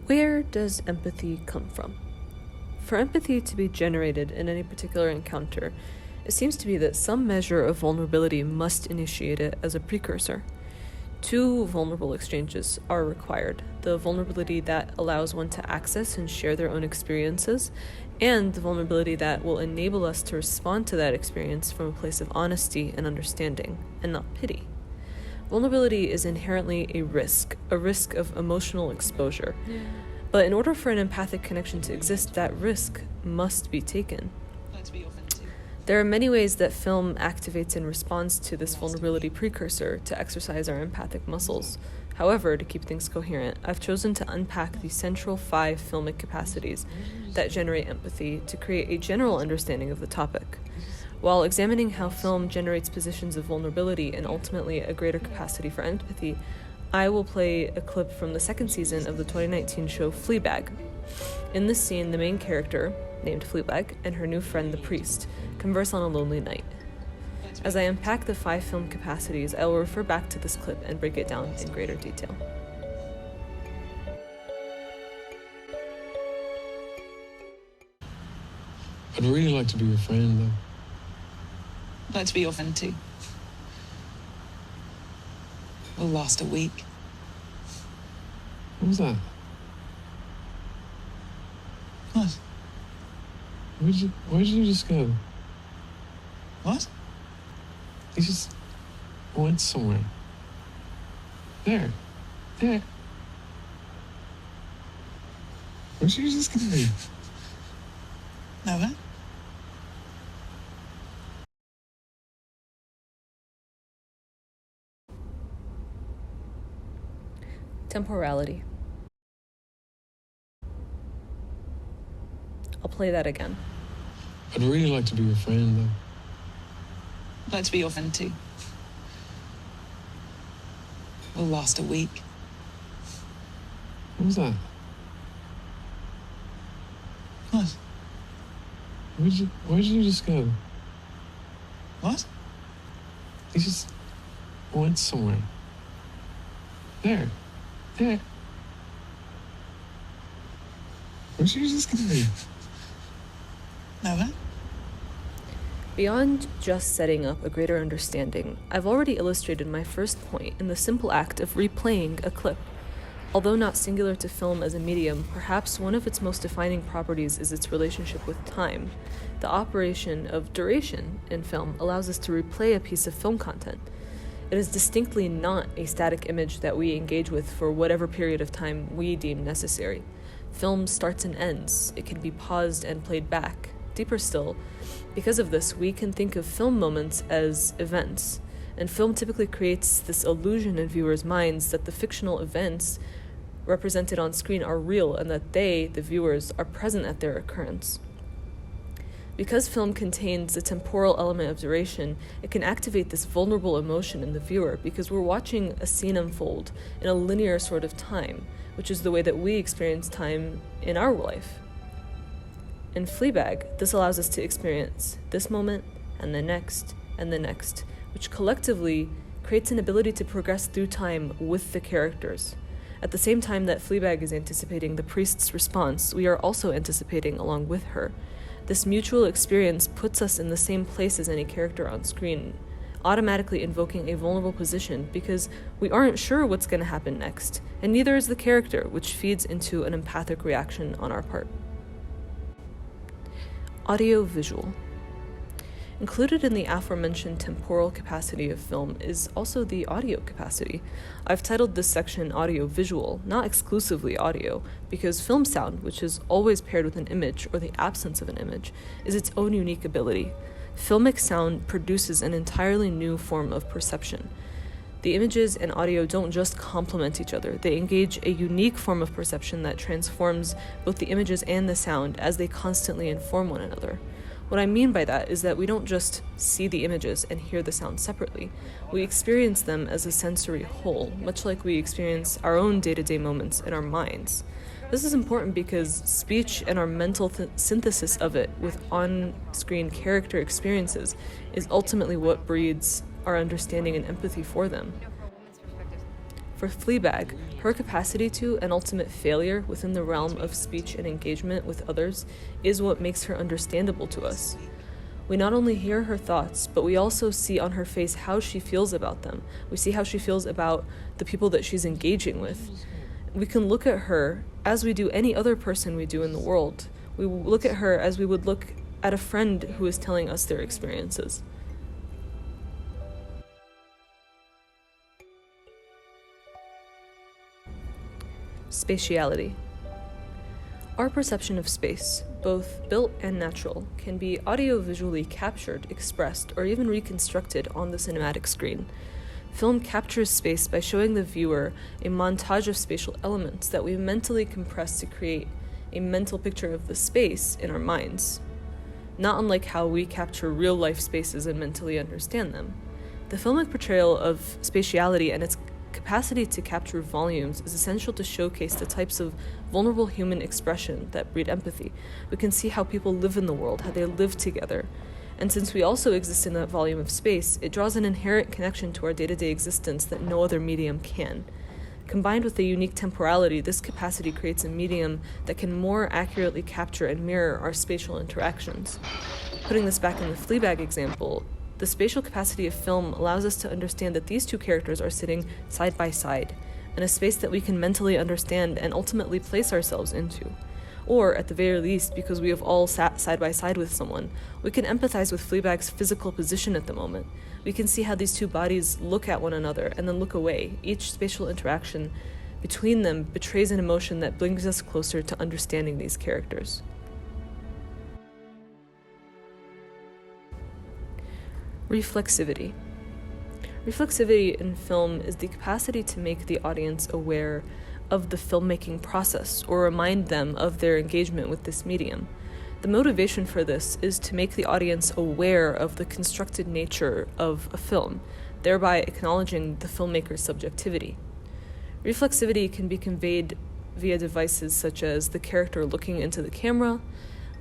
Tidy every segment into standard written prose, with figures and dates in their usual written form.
Where does empathy come from? For empathy to be generated in any particular encounter, it seems to be that some measure of vulnerability must initiate it as a precursor. Two vulnerable exchanges are required: the vulnerability that allows one to access and share their own experiences, and the vulnerability that will enable us to respond to that experience from a place of honesty and understanding, and not pity. Vulnerability is inherently a risk of emotional exposure. But in order for an empathic connection to exist, that risk must be taken. There are many ways that film activates in response to this vulnerability precursor to exercise our empathic muscles. However, to keep things coherent, I've chosen to unpack the central 5 filmic capacities that generate empathy to create a general understanding of the topic. While examining how film generates positions of vulnerability and ultimately a greater capacity for empathy, I will play a clip from the 2nd season of the 2019 show Fleabag. In this scene, the main character, named Fleabag, and her new friend, the priest, converse on a lonely night. As I unpack the 5 film capacities, I will refer back to this clip and break it down in greater detail. I'd really like to be your friend, though. I'd like to be your friend too. We'll last a week. What was that? What? Where did you just go? What? You just went somewhere. There. Where'd you just go? Nowhere? Temporality. I'll play that again. I'd really like to be your friend, though. I'd like to be your friend too. We'll last a week. What was that? What? Where did you just go? What? You just went somewhere. There. Where'd you just go? Nowhere? Beyond just setting up a greater understanding, I've already illustrated my first point in the simple act of replaying a clip. Although not singular to film as a medium, perhaps one of its most defining properties is its relationship with time. The operation of duration in film allows us to replay a piece of film content. It is distinctly not a static image that we engage with for whatever period of time we deem necessary. Film starts and ends. It can be paused and played back. Deeper still, because of this, we can think of film moments as events, and film typically creates this illusion in viewers' minds that the fictional events represented on screen are real and that they, the viewers, are present at their occurrence. Because film contains the temporal element of duration, it can activate this vulnerable emotion in the viewer because we're watching a scene unfold in a linear sort of time, which is the way that we experience time in our life. In Fleabag, this allows us to experience this moment and the next, which collectively creates an ability to progress through time with the characters. At the same time that Fleabag is anticipating the priest's response, we are also anticipating along with her. This mutual experience puts us in the same place as any character on screen, automatically invoking a vulnerable position because we aren't sure what's going to happen next, and neither is the character, which feeds into an empathic reaction on our part. Audio-visual. Included in the aforementioned temporal capacity of film is also the audio capacity. I've titled this section audio-visual, not exclusively audio, because film sound, which is always paired with an image or the absence of an image, is its own unique ability. Filmic sound produces an entirely new form of perception. The images and audio don't just complement each other, they engage a unique form of perception that transforms both the images and the sound as they constantly inform one another. What I mean by that is that we don't just see the images and hear the sound separately. We experience them as a sensory whole, much like we experience our own day-to-day moments in our minds. This is important because speech and our mental synthesis of it with on-screen character experiences is ultimately what breeds our understanding and empathy for them. For Fleabag, her capacity to and ultimate failure within the realm of speech and engagement with others is what makes her understandable to us. We not only hear her thoughts, but we also see on her face how she feels about them. We see how she feels about the people that she's engaging with. We can look at her as we do any other person we do in the world. We look at her as we would look at a friend who is telling us their experiences. Spatiality. Our perception of space, both built and natural, can be audio-visually captured, expressed, or even reconstructed on the cinematic screen. Film captures space by showing the viewer a montage of spatial elements that we mentally compress to create a mental picture of the space in our minds. Not unlike how we capture real-life spaces and mentally understand them. The filmic portrayal of spatiality and its capacity to capture volumes is essential to showcase the types of vulnerable human expression that breed empathy. We can see how people live in the world, how they live together. And since we also exist in that volume of space, it draws an inherent connection to our day-to-day existence that no other medium can. Combined with the unique temporality, this capacity creates a medium that can more accurately capture and mirror our spatial interactions. Putting this back in the Fleabag example, the spatial capacity of film allows us to understand that these two characters are sitting side by side, in a space that we can mentally understand and ultimately place ourselves into. Or, at the very least, because we have all sat side by side with someone, we can empathize with Fleabag's physical position at the moment. We can see how these two bodies look at one another and then look away. Each spatial interaction between them betrays an emotion that brings us closer to understanding these characters. Reflexivity. Reflexivity in film is the capacity to make the audience aware of the filmmaking process or remind them of their engagement with this medium. The motivation for this is to make the audience aware of the constructed nature of a film, thereby acknowledging the filmmaker's subjectivity. Reflexivity can be conveyed via devices such as the character looking into the camera,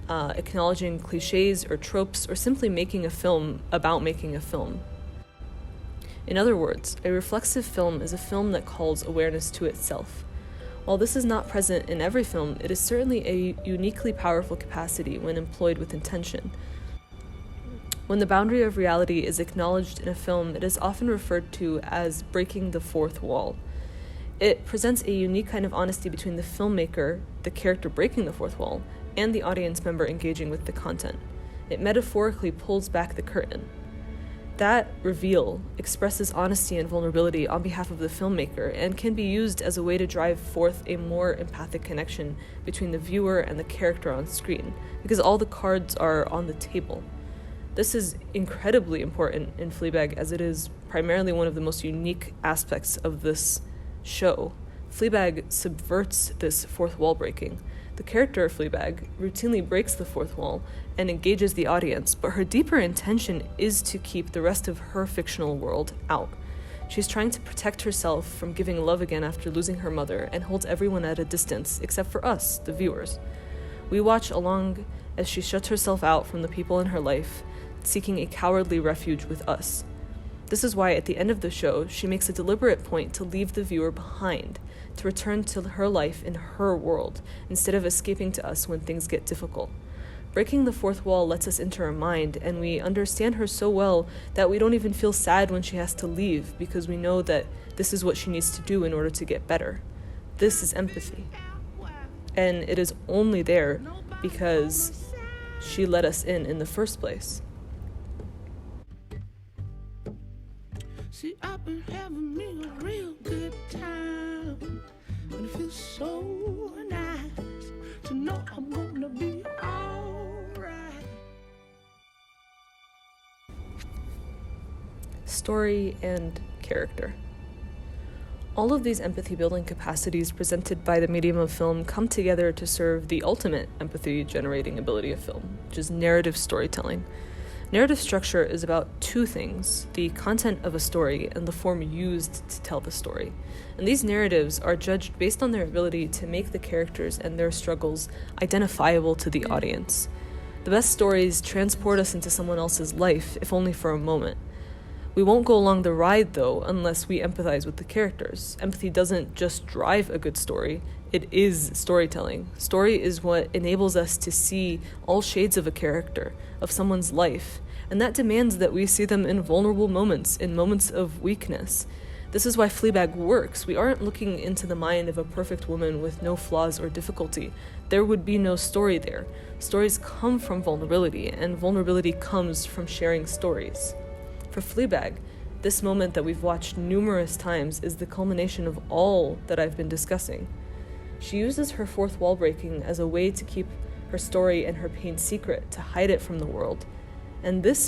acknowledging cliches or tropes, or simply making a film about making a film. In other words, a reflexive film is a film that calls awareness to itself. While this is not present in every film, it is certainly a uniquely powerful capacity when employed with intention. When the boundary of reality is acknowledged in a film, it is often referred to as breaking the fourth wall. It presents a unique kind of honesty between the filmmaker, the character breaking the fourth wall, and the audience member engaging with the content. It metaphorically pulls back the curtain. That reveal expresses honesty and vulnerability on behalf of the filmmaker and can be used as a way to drive forth a more empathic connection between the viewer and the character on screen, because all the cards are on the table. This is incredibly important in Fleabag, as it is primarily one of the most unique aspects of this show. Fleabag subverts this fourth wall breaking. The character of Fleabag routinely breaks the fourth wall and engages the audience, but her deeper intention is to keep the rest of her fictional world out. She's trying to protect herself from giving love again after losing her mother and holds everyone at a distance, except for us, the viewers. We watch along as she shuts herself out from the people in her life, seeking a cowardly refuge with us. This is why at the end of the show, she makes a deliberate point to leave the viewer behind, to return to her life in her world, instead of escaping to us when things get difficult. Breaking the fourth wall lets us enter her mind, and we understand her so well that we don't even feel sad when she has to leave, because we know that this is what she needs to do in order to get better. This is empathy. And it is only there because she let us in the first place. See, I've been having me a real good time, and it feels so nice to know I'm gonna be alright. Story and character. All of these empathy-building capacities presented by the medium of film come together to serve the ultimate empathy-generating ability of film, which is narrative storytelling. Narrative structure is about two things: the content of a story and the form used to tell the story. And these narratives are judged based on their ability to make the characters and their struggles identifiable to the audience. The best stories transport us into someone else's life, if only for a moment. We won't go along the ride, though, unless we empathize with the characters. Empathy doesn't just drive a good story, it is storytelling. Story is what enables us to see all shades of a character, of someone's life, and that demands that we see them in vulnerable moments, in moments of weakness. This is why Fleabag works. We aren't looking into the mind of a perfect woman with no flaws or difficulty. There would be no story there. Stories come from vulnerability, and vulnerability comes from sharing stories. For Fleabag, this moment that we've watched numerous times is the culmination of all that I've been discussing. She uses her fourth wall breaking as a way to keep her story and her pain secret, to hide it from the world. And this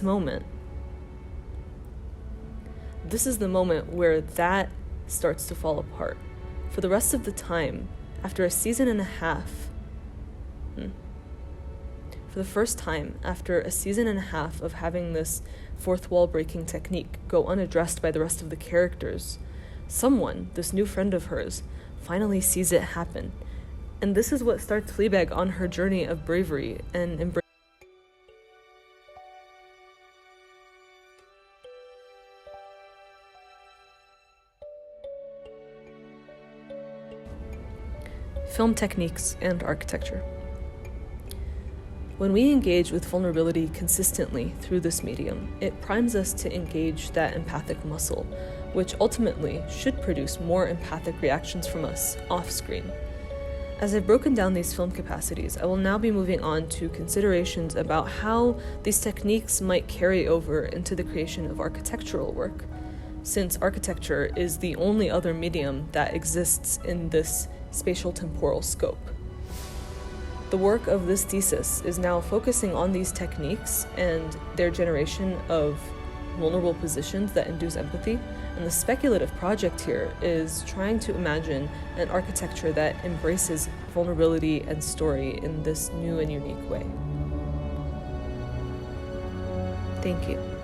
is the moment where that starts to fall apart. For the rest of the time, after a season and a half, for the first time, after a season and a half of having this fourth wall breaking technique go unaddressed by the rest of the characters, someone, this new friend of hers, finally sees it happen. And this is what starts Fleabag on her journey of bravery and embrace. Film techniques and architecture. When we engage with vulnerability consistently through this medium, it primes us to engage that empathic muscle, which ultimately should produce more empathic reactions from us off-screen. As I've broken down these film capacities, I will now be moving on to considerations about how these techniques might carry over into the creation of architectural work, since architecture is the only other medium that exists in this spatial temporal scope. The work of this thesis is now focusing on these techniques and their generation of vulnerable positions that induce empathy, and the speculative project here is trying to imagine an architecture that embraces vulnerability and story in this new and unique way. Thank you.